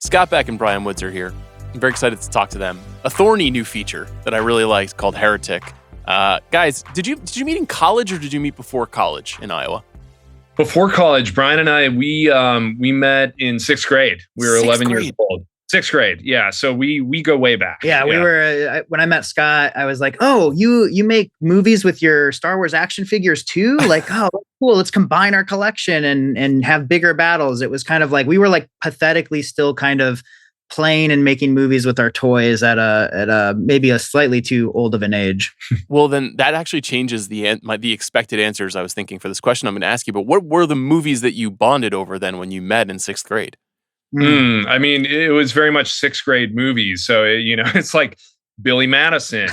Scott Beck and Bryan Woods are here. I'm very excited to talk to them. A thorny new feature that I really liked called Heretic. Guys, did you meet in college or did you meet before college in Iowa? Before college, Brian and I, we met in sixth grade. We were 11 years old. Sixth grade, yeah. So we go way back. Yeah, we were. When I met Scott, I was like, "Oh, you make movies with your Star Wars action figures too? Like, oh, cool. Let's combine our collection and have bigger battles." It was kind of like we were like pathetically still kind of playing and making movies with our toys at a maybe a slightly too old of an age. Well, then that actually changes the expected answers I was thinking for this question I'm going to ask you. But what were the movies that you bonded over then when you met in sixth grade? I mean, it was very much sixth grade movies. So, it's like Billy Madison,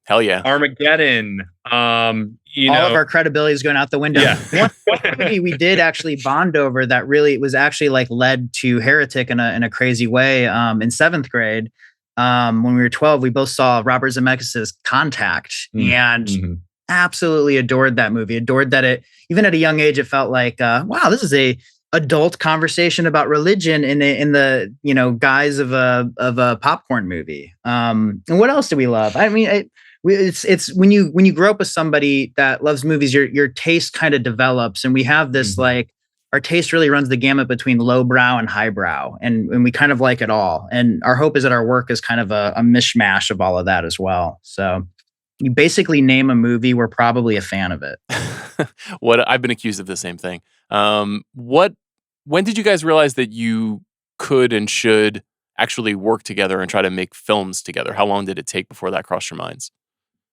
hell yeah, Armageddon. All of our credibility is going out the window. Yeah. One movie we did actually bond over that really was actually like led to Heretic in a crazy way. In seventh grade, when we were 12, we both saw Robert Zemeckis' Contact and absolutely adored that movie. Adored that it, even at a young age, it felt like, wow, this is a adult conversation about religion in the guise of a popcorn movie. And what else do we love? I mean, it's when you grow up with somebody that loves movies, your taste kind of develops, and we have this like our taste really runs the gamut between lowbrow and highbrow, and we kind of like it all. And our hope is that our work is kind of a mishmash of all of that as well. So you basically name a movie, we're probably a fan of it. What I've been accused of the same thing. When did you guys realize that you could and should actually work together and try to make films together? How long did it take before that crossed your minds?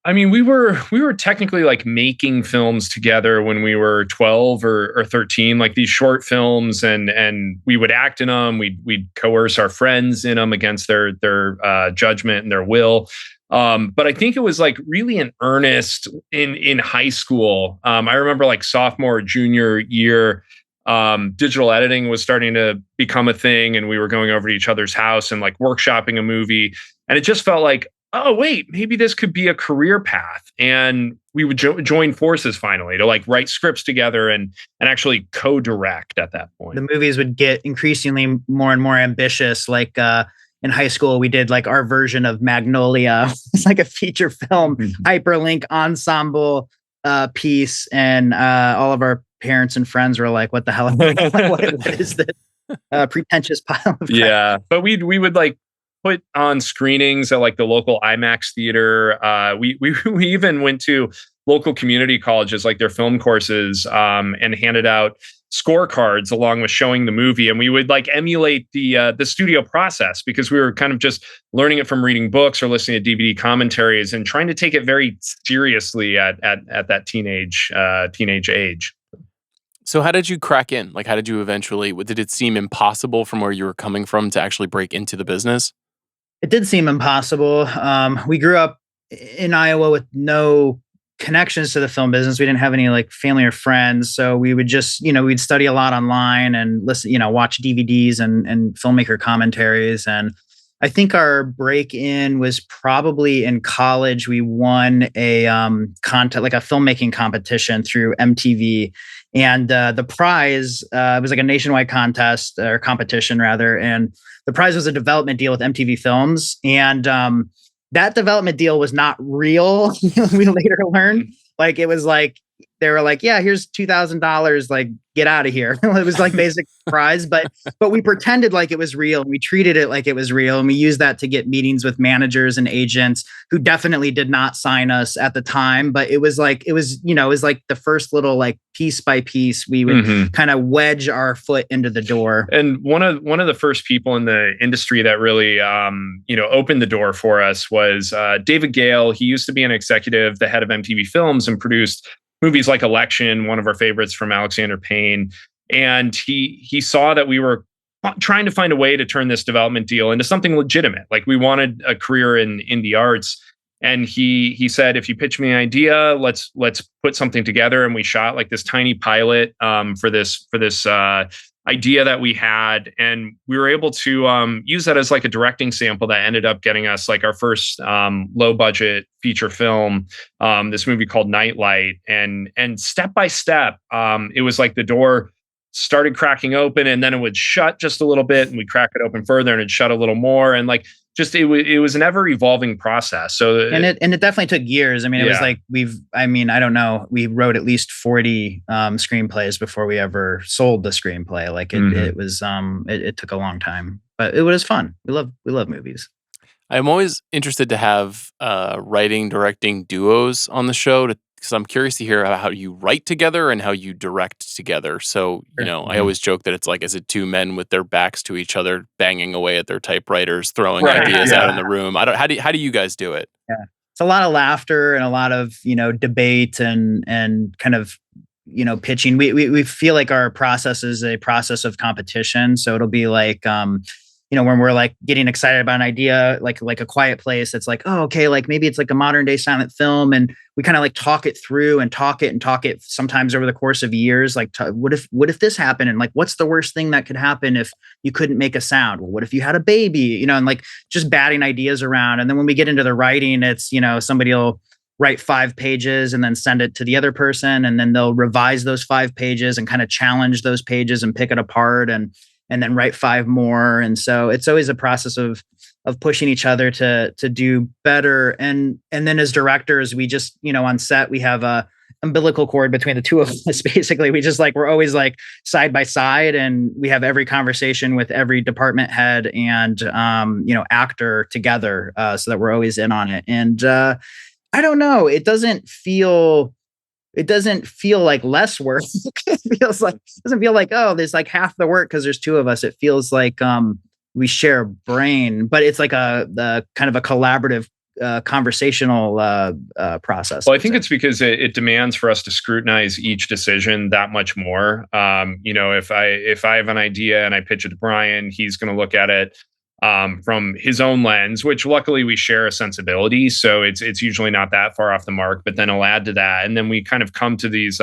I mean, we were technically like making films together when we were 12 or 13, like these short films, and we would act in them. We'd coerce our friends in them against their judgment and their will. But I think it was like really in earnest in high school. I remember like sophomore, junior year, digital editing was starting to become a thing, and we were going over to each other's house and like workshopping a movie. And it just felt like, oh, wait, maybe this could be a career path. And we would join forces finally to like write scripts together and actually co-direct at that point. The movies would get increasingly more and more ambitious. Like, in high school, we did like our version of Magnolia. It's like a feature film, hyperlink ensemble piece. And all of our parents and friends were like, what the hell? what is this pretentious pile of crap? Yeah, but we would like put on screenings at like the local IMAX theater. We even went to local community colleges, like their film courses, and handed out scorecards along with showing the movie. And we would like emulate the studio process, because we were kind of just learning it from reading books or listening to DVD commentaries and trying to take it very seriously at that teenage age. So how did you crack in? Like, how did you eventually, did it seem impossible from where you were coming from to actually break into the business? It did seem impossible. We grew up in Iowa with no connections to the film business. We didn't have any like family or friends. So we would just, we'd study a lot online and listen, watch DVDs and filmmaker commentaries. And I think our break-in was probably in college. We won a contest, like a filmmaking competition through MTV. And the prize was like a nationwide contest or competition rather. And the prize was a development deal with MTV Films. And that development deal was not real. We later learned, like, it was like, they were like, yeah, here's $2,000, like, get out of here. It was like basic prize, but we pretended like it was real. We treated it like it was real. And we used that to get meetings with managers and agents who definitely did not sign us at the time. But it was like the first little, like, piece by piece, we would kind of wedge our foot into the door. And one of the first people in the industry that really, opened the door for us was David Gale. He used to be an executive, the head of MTV Films, and produced movies like Election, one of our favorites from Alexander Payne. And he saw that we were trying to find a way to turn this development deal into something legitimate. Like, we wanted a career in the arts. And he said, if you pitch me an idea, let's put something together. And we shot like this tiny pilot for this idea that we had. And we were able to use that as like a directing sample that ended up getting us like our first low budget feature film, this movie called Nightlight. And step by step, it was like the door started cracking open, and then it would shut just a little bit, and we'd crack it open further, and it'd shut a little more, and like just it was an ever evolving process. So and it definitely took years. I mean, it was like I don't know, we wrote at least 40 screenplays before we ever sold the screenplay. Like it was it took a long time, but it was fun. We love movies. I'm always interested to have writing, directing duos on the show because I'm curious to hear how you write together and how you direct together. So, I always joke that it's like, is it two men with their backs to each other, banging away at their typewriters, throwing ideas out in the room? How do you guys do it? Yeah, it's a lot of laughter and a lot of debate and kind of pitching. We feel like our process is a process of competition. So it'll be like when we're like getting excited about an idea, like A Quiet Place, it's like, oh, okay, like maybe it's like a modern day silent film. And we kind of like talk it through and talk it sometimes over the course of years. Like, what if this happened? And like, what's the worst thing that could happen if you couldn't make a sound? Well, what if you had a baby, and like just batting ideas around. And then when we get into the writing, it's, somebody will write 5 pages and then send it to the other person. And then they'll revise those 5 pages and kind of challenge those pages and pick it apart and then write 5 more. And so it's always a process of pushing each other to do better. And then as directors, we just, on set, we have a umbilical cord between the two of us. Basically, we just we're always like side by side, and we have every conversation with every department head and, actor together, so that we're always in on it. And I don't know, it doesn't feel like less work. It doesn't feel like, oh, there's like half the work because there's 2 of us. It feels like we share a brain, but it's like the kind of a collaborative conversational process. Well, I think it's because it demands for us to scrutinize each decision that much more. If I have an idea and I pitch it to Bryan, he's going to look at it from his own lens, which luckily we share a sensibility. So it's usually not that far off the mark, but then I'll add to that. And then we kind of come to these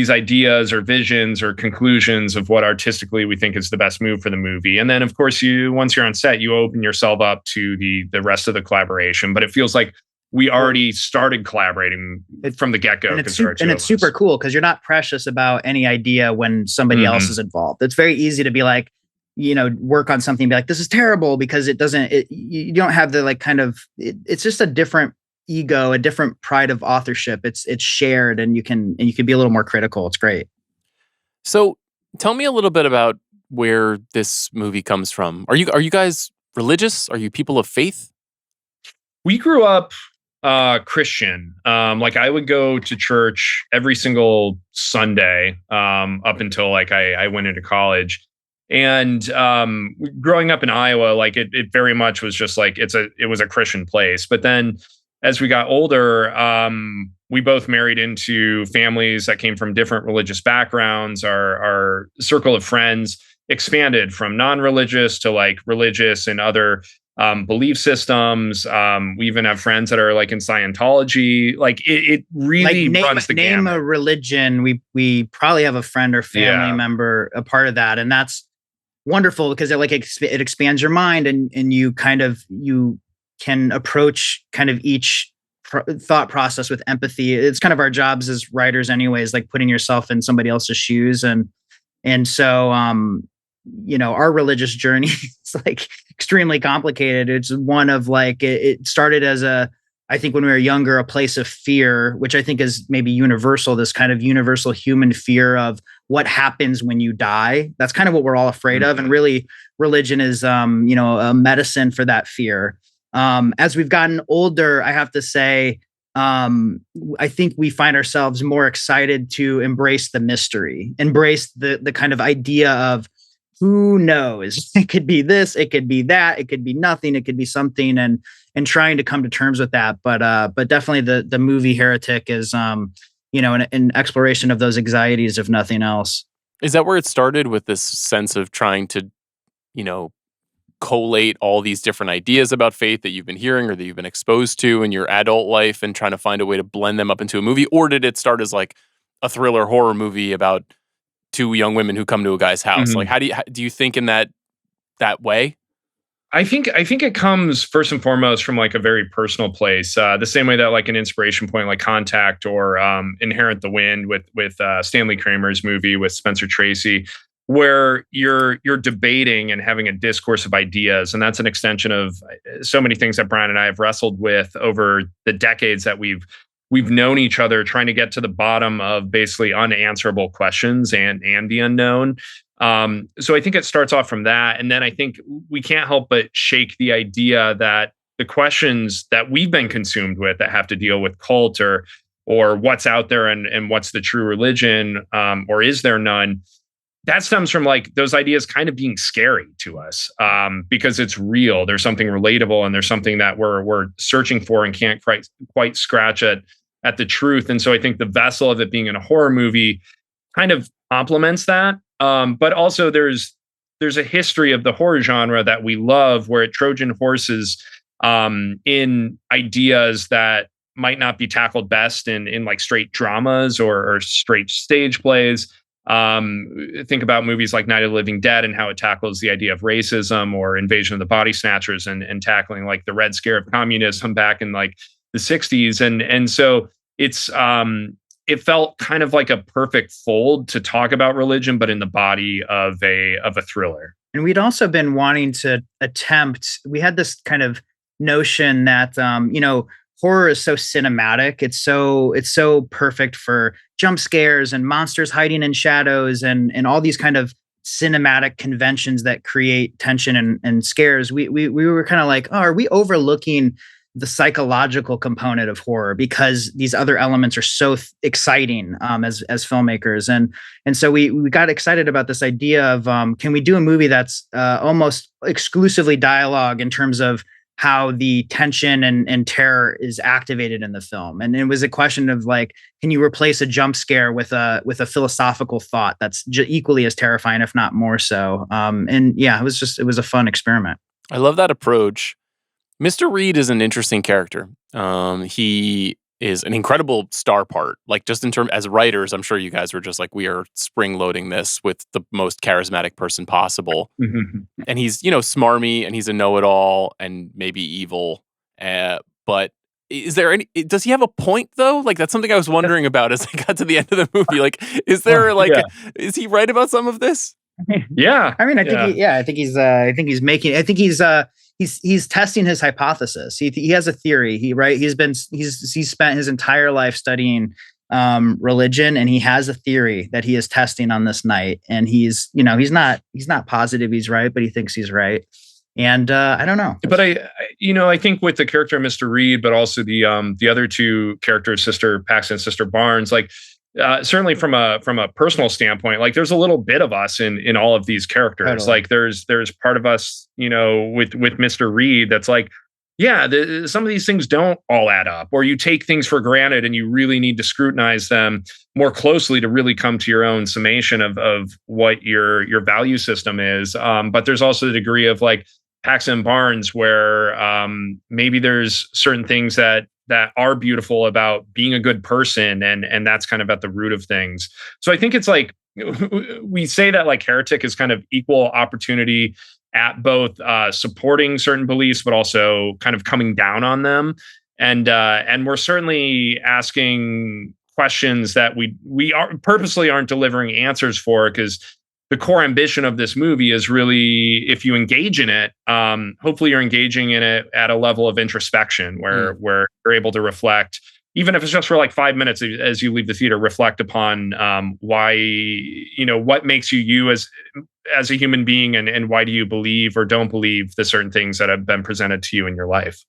ideas or visions or conclusions of what artistically we think is the best move for the movie. And then of course once you're on set, you open yourself up to the rest of the collaboration, but it feels like we already started collaborating from the get-go. And it's super cool because you're not precious about any idea when somebody else is involved. It's very easy to be like, work on something and be like, this is terrible, because you don't have the like kind of, it's just a different ego, a different pride of authorship. It's shared, and you can be a little more critical. It's great. So tell me a little bit about where this movie comes from. Are you guys religious? Are you people of faith? We grew up Christian. Like I would go to church every single Sunday up until like I went into college. And growing up in Iowa, like it very much was just like it was a Christian place. But then as we got older, we both married into families that came from different religious backgrounds. Our circle of friends expanded from non-religious to like religious and other belief systems. We even have friends that are like in Scientology. Like it really runs the gamut. Name a religion. We probably have a friend or family member a part of that, and that's wonderful because it expands your mind, and you can approach kind of each thought process with empathy. It's kind of our jobs as writers anyways, like putting yourself in somebody else's shoes. And so, our religious journey is like extremely complicated. It's one of like, it started as I think when we were younger, a place of fear, which I think is maybe universal, this kind of universal human fear of what happens when you die. That's kind of what we're all afraid of. And really religion is, a medicine for that fear. As we've gotten older, I have to say, I think we find ourselves more excited to embrace the mystery, embrace the kind of idea of who knows. It could be this, it could be that, it could be nothing, it could be something, and trying to come to terms with that. But definitely the movie Heretic is, an exploration of those anxieties, if nothing else. Is that where it started, with this sense of trying to, collate all these different ideas about faith that you've been hearing or that you've been exposed to in your adult life and trying to find a way to blend them up into a movie? Or did it start as like a thriller horror movie about 2 young women who come to a guy's house? Like, how do you think in that way? think it comes first and foremost from like a very personal place, the same way that like an inspiration point like Contact or Inherent the Wind with Stanley Kramer's movie with Spencer Tracy, where you're debating and having a discourse of ideas, and that's an extension of so many things that Brian and I have wrestled with over the decades that we've known each other, trying to get to the bottom of basically unanswerable questions and the unknown. So I think it starts off from that. And then I think we can't help but shake the idea that the questions that we've been consumed with that have to deal with cult or what's out there and what's the true religion, or is there none, that stems from like those ideas kind of being scary to us, because it's real. There's something relatable and there's something that we're searching for and can't quite scratch at the truth. And so I think the vessel of it being in a horror movie kind of complements that. But also there's a history of the horror genre that we love, where it Trojan horses in ideas that might not be tackled best in like straight dramas or straight stage plays. Think about movies like Night of the Living Dead and how it tackles the idea of racism, or Invasion of the Body Snatchers and tackling like the Red Scare of communism back in like the 60s. And so it's it felt kind of like a perfect fold to talk about religion, but in the body of a thriller. And we'd also been wanting to we had this kind of notion that, horror is so cinematic. It's so perfect for jump scares and monsters hiding in shadows and all these kind of cinematic conventions that create tension and scares. We were kind of like, oh, are we overlooking the psychological component of horror because these other elements are so exciting as filmmakers, and so we got excited about this idea of can we do a movie that's almost exclusively dialogue in terms of how the tension and terror is activated in the film. And it was a question of like, can you replace a jump scare with a philosophical thought that's equally as terrifying, if not more so. And yeah, it was a fun experiment. I love that approach. Mr. Reed is an interesting character. He is an incredible star part. Like, just in terms as writers, I'm sure you guys were just like, we are spring loading this with the most charismatic person possible. And he's, smarmy, and he's a know-it-all and maybe evil. But does he have a point though? Like, that's something I was wondering about as I got to the end of the movie. Like, is there is he right about some of this? Yeah. I mean, I think he's testing his hypothesis. He has a theory. He's spent his entire life studying religion, and he has a theory that he is testing on this night. And he's not positive he's right, but he thinks he's right. And I don't know. But I think with the character of Mr. Reed, but also the other two characters, Sister Paxton and Sister Barnes, like certainly from a personal standpoint, like there's a little bit of us in all of these characters. Totally. Like there's part of us, with Mr. Reed that's like, yeah, some of these things don't all add up, or you take things for granted and you really need to scrutinize them more closely to really come to your own summation of what your value system is. But there's also the degree of like Paxton Barnes, where maybe there's certain things that are beautiful about being a good person, and that's kind of at the root of things. So I think it's like we say that like Heretic is kind of equal opportunity at both supporting certain beliefs, but also kind of coming down on them. And we're certainly asking questions that we purposely aren't delivering answers for, because the core ambition of this movie is really, if you engage in it, hopefully you're engaging in it at a level of introspection where you're able to reflect, even if it's just for like 5 minutes as you leave the theater, reflect upon why, what makes you as a human being, and why do you believe or don't believe the certain things that have been presented to you in your life.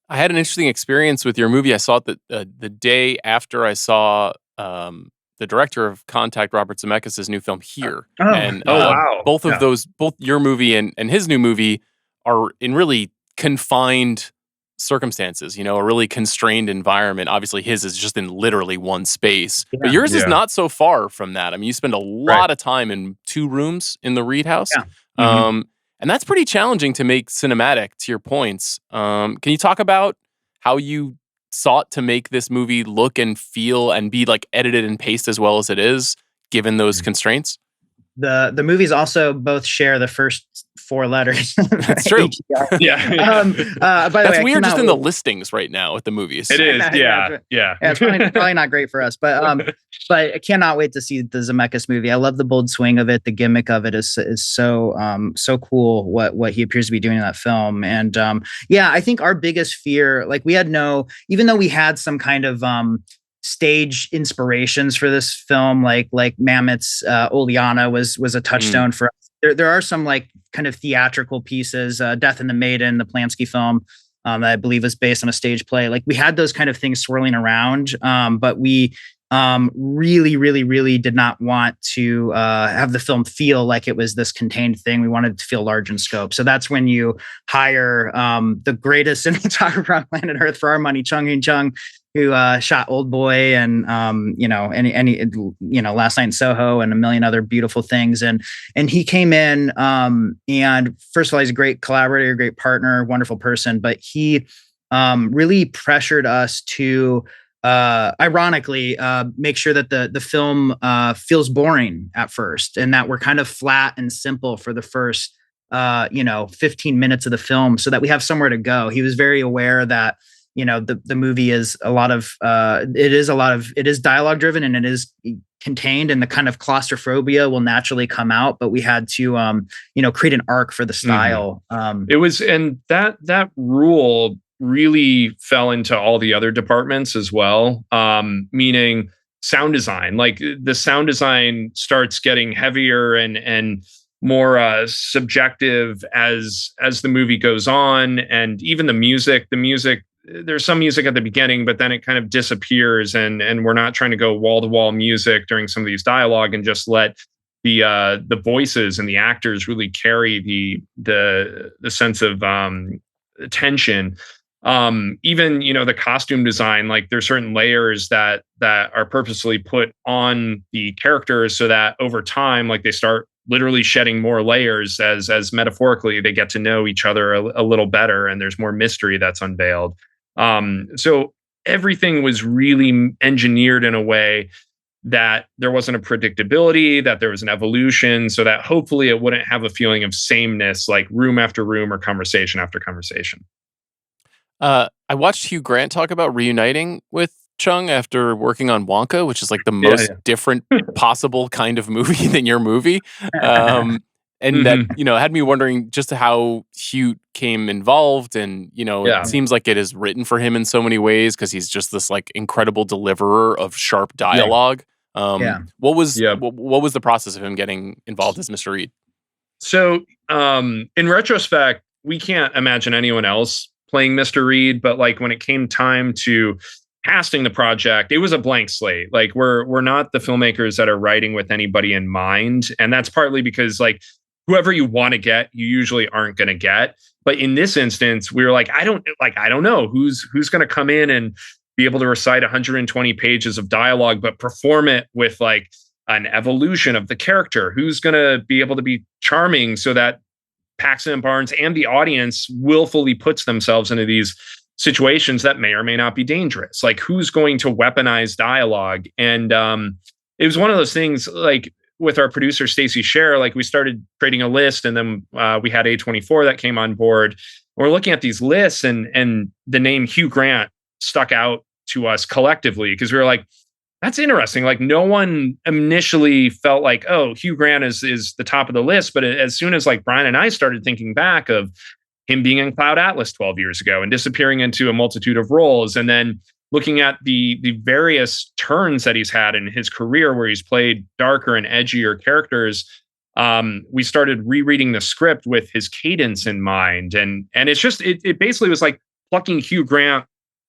I had an interesting experience with your movie. I saw it the day after I saw the director of Contact, Robert Zemeckis' new film Here. Wow. Both of those, both your movie and his new movie, are in really confined circumstances, a really constrained environment. Obviously his is just in literally one space, but yours is not so far from that. I mean, you spend a lot of time in 2 rooms in the Reed house. Yeah. And that's pretty challenging to make cinematic, to your points. Can you talk about how you sought to make this movie look and feel and be like edited and paced as well as it is, given those constraints? The movies also both share the first 4 letters. That's true. Yeah. By the That's way, weird just in the listings right now with the movies. It is. Yeah. It's probably not great for us, but I cannot wait to see the Zemeckis movie. I love the bold swing of it. The gimmick of it is so cool. What he appears to be doing in that film, and I think our biggest fear, like we had even though we had some kind of stage inspirations for this film, like Mamet's Oleana was a touchstone for us. There are some like kind of theatrical pieces, Death and the Maiden, the Polanski film, that I believe is based on a stage play. Like we had those kind of things swirling around, but we really, really, really did not want to have the film feel like it was this contained thing. We wanted it to feel large in scope. So that's when you hire the greatest cinematographer on planet Earth for our money, Chung Hin-chung, who shot Old Boy and Last Night in Soho and a million other beautiful things. And he came in and first of all, he's a great collaborator, great partner, wonderful person. But he really pressured us to ironically make sure that the film feels boring at first, and that we're kind of flat and simple for the first 15 minutes of the film, so that we have somewhere to go. He was very aware that the movie is it is dialogue driven, and it is contained, and the kind of claustrophobia will naturally come out, but we had to create an arc for the style. It was, and that rule really fell into all the other departments as well, meaning sound design. Like the sound design starts getting heavier and more subjective as the movie goes on, and even the music, there's some music at the beginning, but then it kind of disappears, and we're not trying to go wall to wall music during some of these dialogue, and just let the voices and the actors really carry the sense of tension. Even the costume design, like there's certain layers that are purposely put on the characters so that over time, like they start literally shedding more layers as metaphorically they get to know each other a little better, and there's more mystery that's unveiled. So everything was really engineered in a way that there wasn't a predictability, that there was an evolution, so that hopefully it wouldn't have a feeling of sameness, like room after room or conversation after conversation. I watched Hugh Grant talk about reuniting with Chung after working on Wonka, which is like the most different possible kind of movie than your movie. And that, had me wondering just how Hugh came involved. And, it seems like it is written for him in so many ways, because he's just this like incredible deliverer of sharp dialogue. What was the process of him getting involved as Mr. Reed? So in retrospect, we can't imagine anyone else playing Mr. Reed, but like when it came time to casting the project, it was a blank slate. Like we're not the filmmakers that are writing with anybody in mind. And that's partly because like whoever you want to get, you usually aren't going to get. But in this instance, we were like, I don't know who's going to come in and be able to recite 120 pages of dialogue, but perform it with like an evolution of the character. Who's going to be able to be charming so that Paxton and Barnes and the audience willfully puts themselves into these situations that may or may not be dangerous. Like who's going to weaponize dialogue? And it was one of those things, like with our producer, Stacey Scher, like we started creating a list, and then we had A24 that came on board. We're looking at these lists, and the name Hugh Grant stuck out to us collectively, because we were like, that's interesting. Like no one initially felt like, oh, Hugh Grant is the top of the list. But as soon as like Brian and I started thinking back of him being in Cloud Atlas 12 years ago and disappearing into a multitude of roles, and then looking at the various turns that he's had in his career where he's played darker and edgier characters, we started rereading the script with his cadence in mind. And it's just, it basically was like plucking Hugh Grant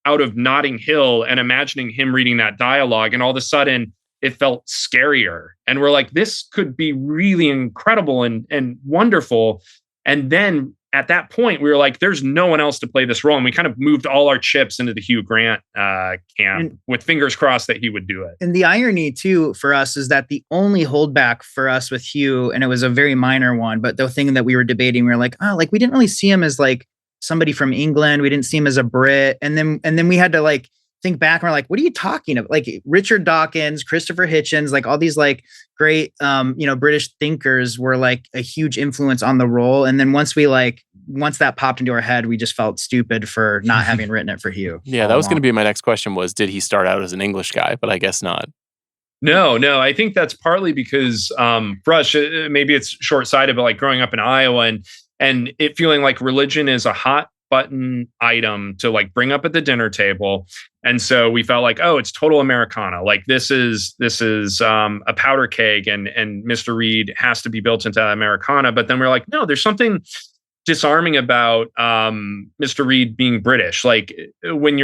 out of Notting Hill and imagining him reading that dialogue. And all of a sudden it felt scarier. And we're like, this could be really incredible and wonderful. And then at that point, we were like, there's no one else to play this role. And we kind of moved all our chips into the Hugh Grant camp with fingers crossed that he would do it. And the irony, too, for us is that the only holdback for us with Hugh, and it was a very minor one, but the thing that we were debating, we were like, we didn't really see him as like somebody from England. We didn't see him as a Brit. And then we had to like think back and we're like, what are you talking about? Like Richard Dawkins, Christopher Hitchens, like all these like great, British thinkers were like a huge influence on the role. And then once that popped into our head, we just felt stupid for not having written it for Hugh. Yeah, that was going to be my next question was, did he start out as an English guy? But I guess not. No. I think that's partly because for us, maybe it's short-sighted, but like growing up in Iowa and it feeling like religion is a hot button item to like bring up at the dinner table. And so we felt like, oh, it's total Americana. Like this is a powder keg and Mr. Reed has to be built into Americana. But then we're like, no, there's something disarming about Mr. Reed being British. Like when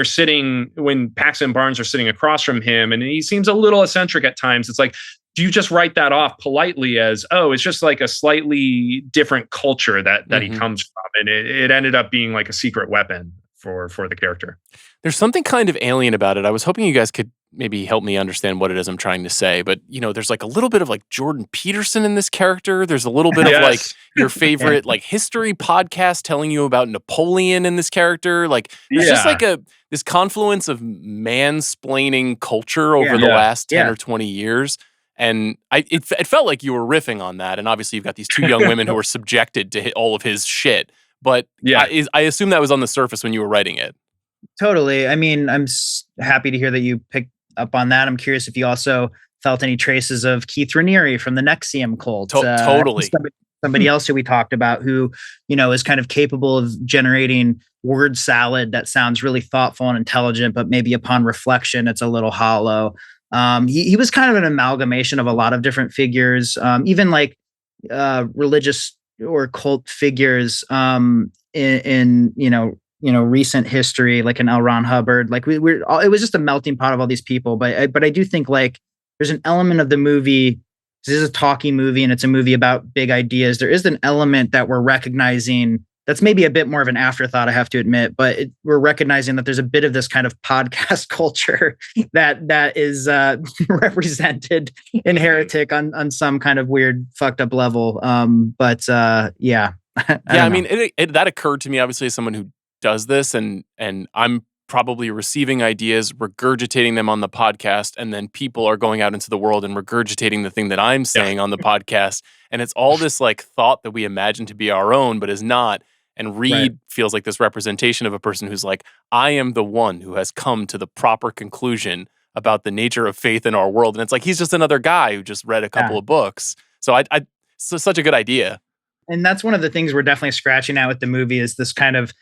Paxton and Barnes are sitting across from him and he seems a little eccentric at times, it's like, do you just write that off politely as, oh, it's just like a slightly different culture that he comes from? And it ended up being like a secret weapon for the character. There's something kind of alien about it. I was hoping you guys could maybe help me understand what it is I'm trying to say. But, there's like a little bit of like Jordan Peterson in this character. There's a little bit of like your favorite like history podcast telling you about Napoleon in this character. Like there's just like this confluence of mansplaining culture over the last 10 or 20 years. And it felt like you were riffing on that. And obviously you've got these two young women who were subjected to all of his shit. But I assume that was on the surface when you were writing it. Totally. I mean, I'm happy to hear that you picked up on that. I'm curious if you also felt any traces of Keith Raniere from the Nexium cult. Totally. Somebody else who we talked about who, is kind of capable of generating word salad that sounds really thoughtful and intelligent, but maybe upon reflection, it's a little hollow. He was kind of an amalgamation of a lot of different figures, even like religious or cult figures in recent history, like an L. Ron Hubbard. Like it was just a melting pot of all these people. But I do think like there's an element of the movie. This is a talking movie and it's a movie about big ideas. There is an element that we're recognizing that's maybe a bit more of an afterthought, I have to admit, but we're recognizing that there's a bit of this kind of podcast culture that is represented in Heretic on some kind of weird fucked up level. Yeah. I mean, that occurred to me obviously as someone who does this and I'm probably receiving ideas, regurgitating them on the podcast, and then people are going out into the world and regurgitating the thing that I'm saying on the podcast. And it's all this like thought that we imagine to be our own, but is not. And Reed feels like this representation of a person who's like, I am the one who has come to the proper conclusion about the nature of faith in our world. And it's like, he's just another guy who just read a couple of books. So it's such a good idea. And that's one of the things we're definitely scratching at with the movie is this kind of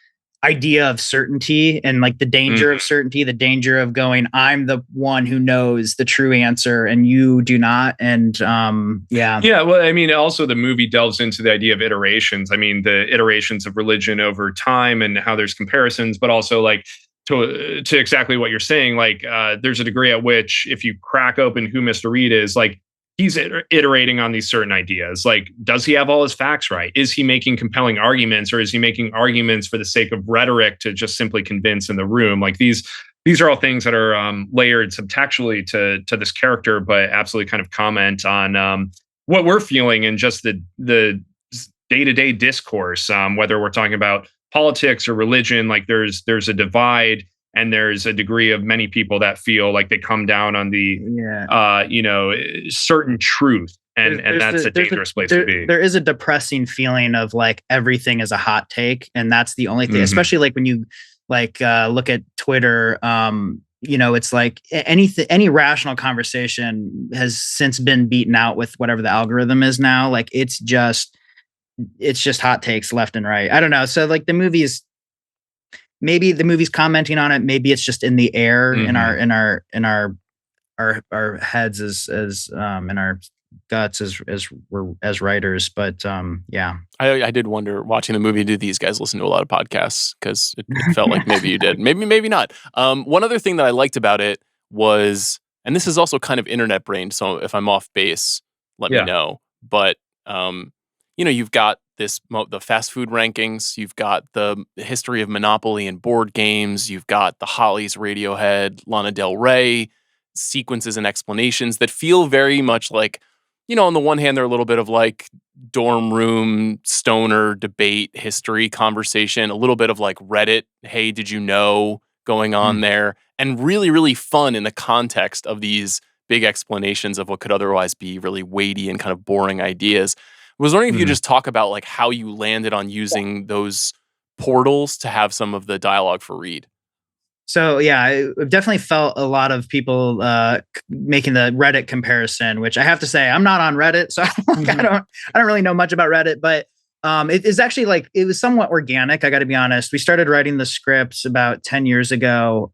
idea of certainty and like the danger of certainty, the danger of going, I'm the one who knows the true answer and you do not. And well, I mean, also the movie delves into the idea of iterations. I mean, the iterations of religion over time and how there's comparisons, but also like to exactly what you're saying, like there's a degree at which if you crack open who Mr. Reed is, like he's iterating on these certain ideas. Like, does he have all his facts right? Is he making compelling arguments, or is he making arguments for the sake of rhetoric to just simply convince in the room? Like these are all things that are layered subtextually to this character, but absolutely kind of comment on what we're feeling and just the day-to-day discourse, whether we're talking about politics or religion. Like there's a divide. And there's a degree of many people that feel like they come down on the, certain truth. And that's a dangerous place to be. There is a depressing feeling of like everything is a hot take. And that's the only thing, especially like when you like look at Twitter, it's like any rational conversation has since been beaten out with whatever the algorithm is now. Like it's just hot takes left and right. I don't know. So like maybe the movie's commenting on it. Maybe it's just in the air in our heads as in our guts as writers. But I did wonder watching the movie, did these guys listen to a lot of podcasts? Because it felt like maybe you did, maybe not. One other thing that I liked about it was, and this is also kind of internet brained, so if I'm off base, let me know. But you've got the fast food rankings, you've got the history of Monopoly and board games, you've got the Hollies, Radiohead, Lana Del Rey, sequences and explanations that feel very much like, on the one hand, they're a little bit of like dorm room, stoner debate, history conversation, a little bit of like Reddit, hey, did you know going on there, and really, really fun in the context of these big explanations of what could otherwise be really weighty and kind of boring ideas. I was wondering if you could just talk about like how you landed on using those portals to have some of the dialogue for Reed. So yeah, I've definitely felt a lot of people making the Reddit comparison, which I have to say I'm not on Reddit, so I don't really know much about Reddit, but it is actually like it was somewhat organic. I got to be honest. We started writing the scripts about 10 years ago,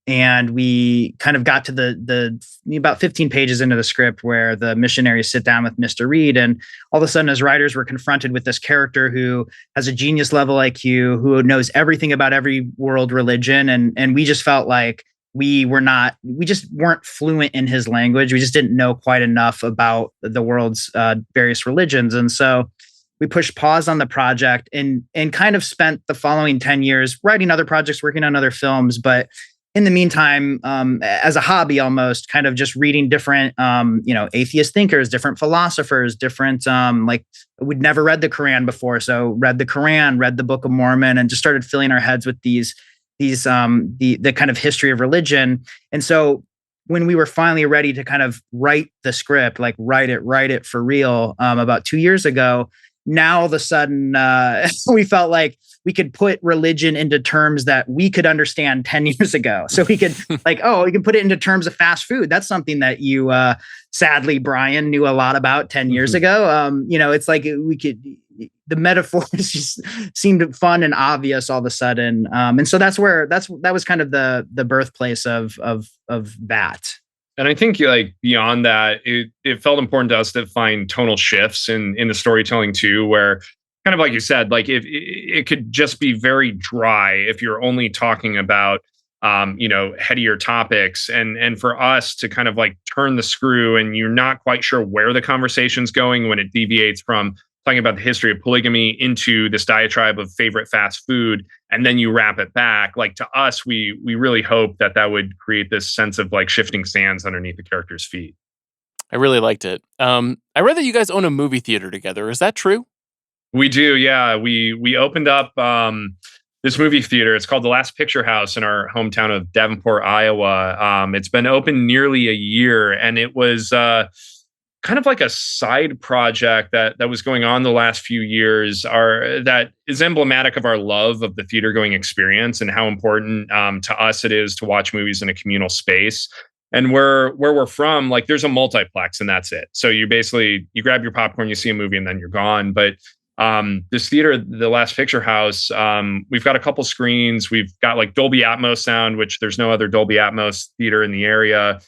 and we kind of got to the about 15 pages into the script where the missionaries sit down with Mr. Reed, and all of a sudden, as writers, we're confronted with this character who has a genius level IQ, who knows everything about every world religion, and we just felt like we just weren't fluent in his language. We just didn't know quite enough about the world's various religions, and so we pushed pause on the project and kind of spent the following 10 years writing other projects, working on other films, but in the meantime, as a hobby almost, kind of just reading different, atheist thinkers, different philosophers, different, like we'd never read the Quran before. So read the Quran, read the Book of Mormon, and just started filling our heads with the kind of history of religion. And so when we were finally ready to kind of write the script, like write it for real, about 2 years ago, now all of a sudden we felt like we could put religion into terms that we could understand 10 years ago. So we could you can put it into terms of fast food. That's something that you, sadly, Brian, knew a lot about 10 years ago. It's like the metaphors just seemed fun and obvious all of a sudden. And so that was kind of the birthplace of that. And I think like beyond that, it felt important to us to find tonal shifts in the storytelling too, where kind of like you said, like if it could just be very dry if you're only talking about headier topics, and for us to kind of like turn the screw and you're not quite sure where the conversation's going when it deviates from talking about the history of polygamy into this diatribe of favorite fast food, and then you wrap it back. Like to us, we really hope that would create this sense of like shifting sands underneath the character's feet. I really liked it. I read that you guys own a movie theater together. Is that true? We do, yeah. We opened up this movie theater. It's called the Last Picture House in our hometown of Davenport, Iowa. It's been open nearly a year, and it was kind of like a side project that was going on the last few years that is emblematic of our love of the theater going experience and how important to us it is to watch movies in a communal space. And where we're from, like there's a multiplex and that's it. So you grab your popcorn, you see a movie, and then you're gone. But this theater, the Last Picture House, we've got a couple screens. We've got like Dolby Atmos sound, which there's no other Dolby Atmos theater in the area.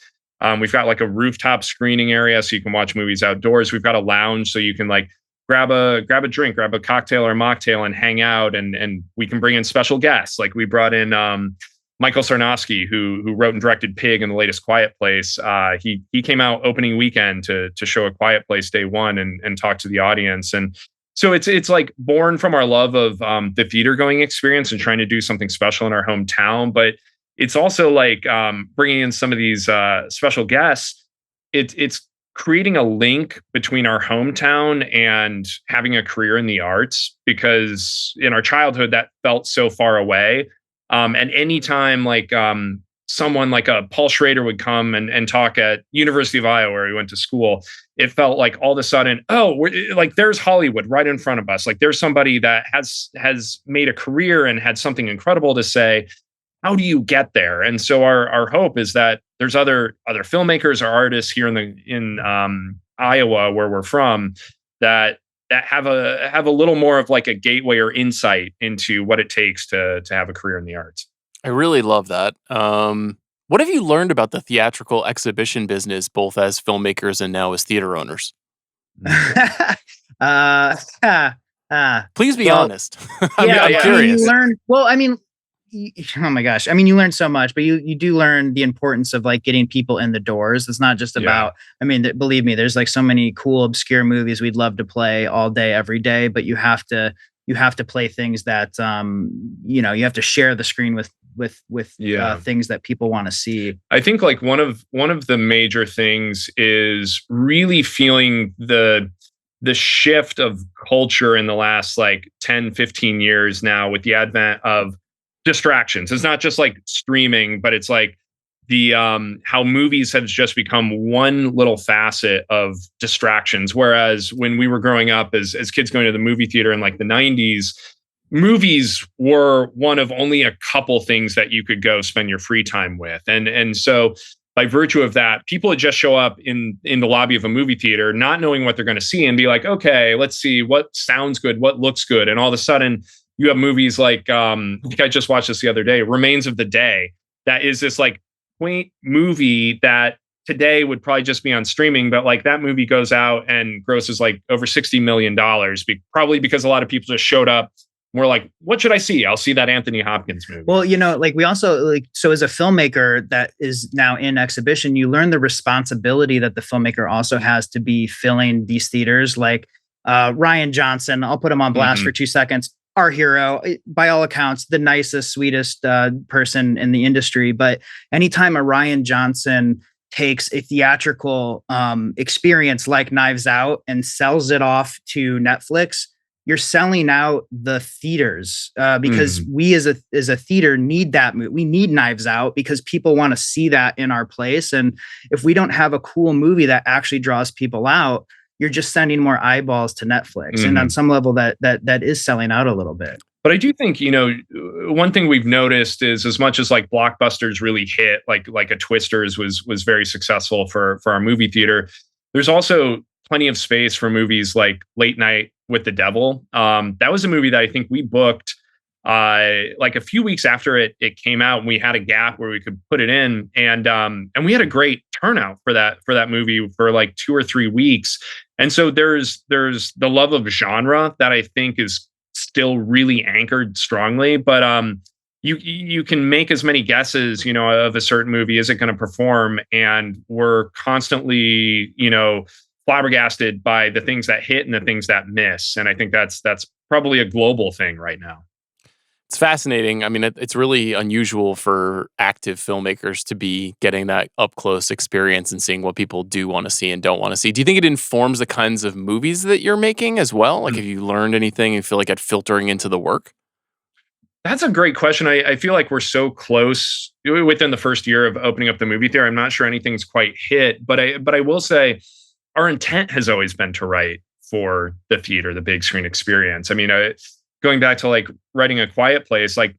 We've got like a rooftop screening area so you can watch movies outdoors. We've got a lounge so you can like grab a drink, grab a cocktail or a mocktail and hang out. And we can bring in special guests. Like we brought in Michael Sarnofsky, who wrote and directed Pig and the latest Quiet Place. He came out opening weekend to show A Quiet Place day one and talk to the audience. And so it's like born from our love of the theater going experience and trying to do something special in our hometown. But it's also like bringing in some of these special guests. It's creating a link between our hometown and having a career in the arts, because in our childhood that felt so far away. And anytime like someone like a Paul Schrader would come and talk at University of Iowa where we went to school, it felt like all of a sudden, like there's Hollywood right in front of us. Like there's somebody that has made a career and had something incredible to say. How do you get there? And so our hope is that there's other filmmakers or artists here in Iowa where we're from that have a little more of like a gateway or insight into what it takes to have a career in the arts. I really love that. What have you learned about the theatrical exhibition business, both as filmmakers and now as theater owners? Please be honest. I'm curious. Oh my gosh. I mean, you learn so much, but you do learn the importance of like getting people in the doors. It's not just about, believe me, there's like so many cool, obscure movies we'd love to play all day, every day, but you have to play things that, you have to share the screen with things that people want to see. I think like one of the major things is really feeling the shift of culture in the last like 10, 15 years now with the advent of distractions. It's not just like streaming, but it's like the how movies have just become one little facet of distractions. Whereas when we were growing up as kids going to the movie theater in like the 90s, movies were one of only a couple things that you could go spend your free time with. And so by virtue of that, people would just show up in the lobby of a movie theater, not knowing what they're going to see, and be like, okay, let's see what sounds good, what looks good. And all of a sudden you have movies like, I think I just watched this the other day, Remains of the Day. That is this like quaint movie that today would probably just be on streaming, but like that movie goes out and grosses like over $60 million, probably because a lot of people just showed up. We're like, what should I see? I'll see that Anthony Hopkins movie. Well, like we also like, so as a filmmaker that is now in exhibition, you learn the responsibility that the filmmaker also has to be filling these theaters. Like Rian Johnson, I'll put him on blast for 2 seconds. Our hero, by all accounts, the nicest, sweetest person in the industry. But anytime a Rian Johnson takes a theatrical experience like Knives Out and sells it off to Netflix, you're selling out the theaters because we as a theater need that movie. We need Knives Out because people want to see that in our place. And if we don't have a cool movie that actually draws people out, you're just sending more eyeballs to Netflix. And on some level that is selling out a little bit. But I do think, one thing we've noticed is as much as like blockbusters really hit, like a Twisters was very successful for our movie theater, there's also plenty of space for movies like Late Night with the Devil. That was a movie that I think we booked like a few weeks after it came out, and we had a gap where we could put it in, and we had a great turnout for that movie for like 2 or 3 weeks. And so there's the love of genre that I think is still really anchored strongly, but you can make as many guesses, of a certain movie. Is it going to perform? And we're constantly, flabbergasted by the things that hit and the things that miss. And I think that's probably a global thing right now. It's fascinating. I mean, it's really unusual for active filmmakers to be getting that up close experience and seeing what people do want to see and don't want to see. Do you think it informs the kinds of movies that you're making as well? Like, have you learned anything and feel like it filtering into the work? That's a great question. I feel like we're so close within the first year of opening up the movie theater. I'm not sure anything's quite hit, but I will say our intent has always been to write for the theater, the big screen experience. I mean, going back to like writing A Quiet Place, like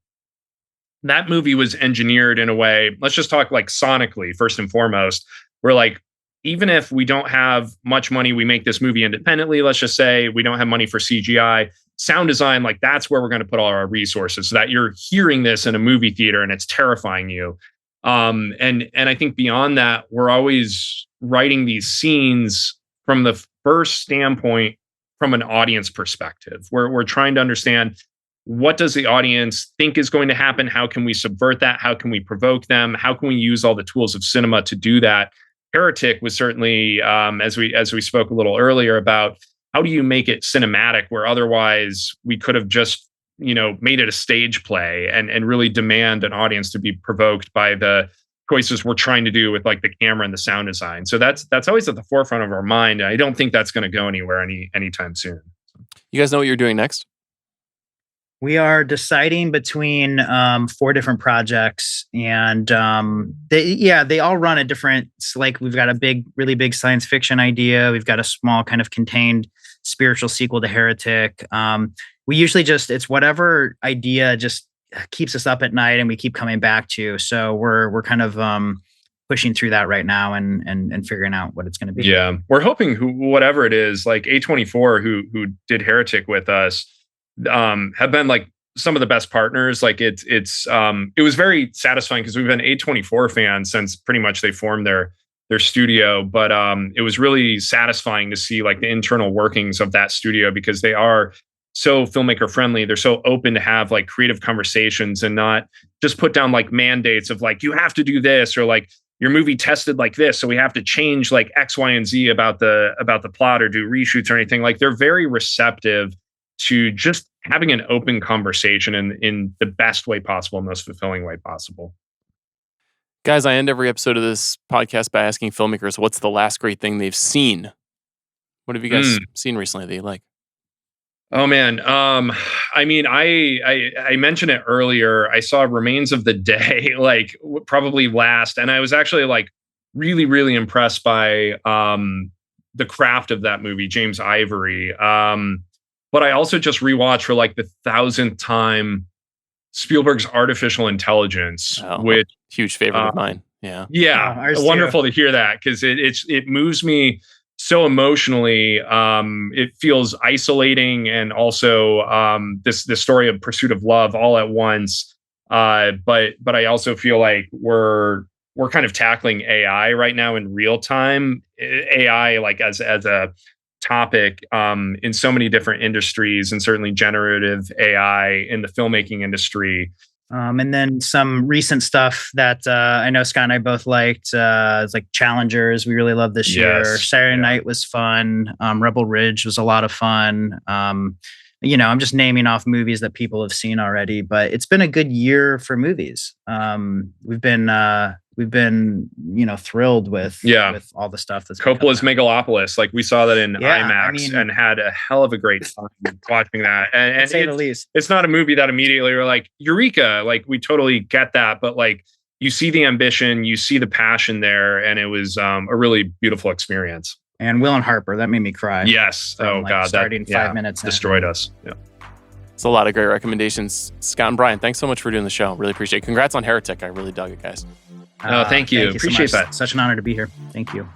that movie was engineered in a way, let's just talk like sonically, first and foremost. We're like, even if we don't have much money, we make this movie independently. Let's just say we don't have money for CGI, sound design, like that's where we're going to put all our resources so that you're hearing this in a movie theater and it's terrifying you. And I think beyond that, we're always writing these scenes from the first standpoint from an audience perspective. We're trying to understand, what does the audience think is going to happen? How can we subvert that? How can we provoke them? How can we use all the tools of cinema to do that? Heretic was certainly, as we spoke a little earlier about, how do you make it cinematic where otherwise we could have just, made it a stage play and really demand an audience to be provoked by the choices we're trying to do with like the camera and the sound design. So that's always at the forefront of our mind. And I don't think that's going to go anywhere anytime soon. You guys know what you're doing next? We are deciding between 4 different projects, and they all run at different. Like we've got a really big science fiction idea. We've got a small kind of contained spiritual sequel to Heretic. We usually it's whatever idea just keeps us up at night, and we keep coming back to. So we're kind of pushing through that right now and figuring out what it's going to be. Yeah, we're hoping whatever it is, like A24, who did Heretic with us, have been like some of the best partners. Like it was very satisfying because we've been A24 fans since pretty much they formed their studio, but it was really satisfying to see like the internal workings of that studio, because they are so filmmaker friendly. They're so open to have like creative conversations and not just put down like mandates of like, you have to do this, or like your movie tested like this, so we have to change like X, Y, and Z about the plot or do reshoots or anything. Like they're very receptive to just having an open conversation in the best way possible, most fulfilling way possible. Guys, I end every episode of this podcast by asking filmmakers, what's the last great thing they've seen? What have you guys seen recently that you like? Oh man. I mean, I mentioned it earlier. I saw Remains of the Day, like probably last, and I was actually like really, really impressed by the craft of that movie, James Ivory. But I also just rewatched for like the 1,000th time Spielberg's Artificial Intelligence, which huge favorite of mine. Yeah. Yeah. Wonderful to hear that, because it moves me so emotionally. It feels isolating, and also this story of pursuit of love all at once. But I also feel like we're kind of tackling AI right now in real time. AI like as a topic in so many different industries, and certainly generative AI in the filmmaking industry. And then some recent stuff that I know Scott and I both liked. It's like Challengers. We really loved this year. Saturday Night was fun. Rebel Ridge was a lot of fun. I'm just naming off movies that people have seen already, but it's been a good year for movies. We've been thrilled with all the stuff that's Coppola's Megalopolis. Like, we saw that in IMAX and had a hell of a great time watching that. And say the least. It's not a movie that immediately we're like, Eureka! Like, we totally get that, but like, you see the ambition, you see the passion there, and it was a really beautiful experience. And Will and Harper, that made me cry. Yes. God, starting 5 minutes destroyed us. Yeah. It's a lot of great recommendations. Scott and Bryan, thanks so much for doing the show. Really appreciate it. Congrats on Heretic. I really dug it, guys. Thank you. Appreciate so that. Such an honor to be here. Thank you.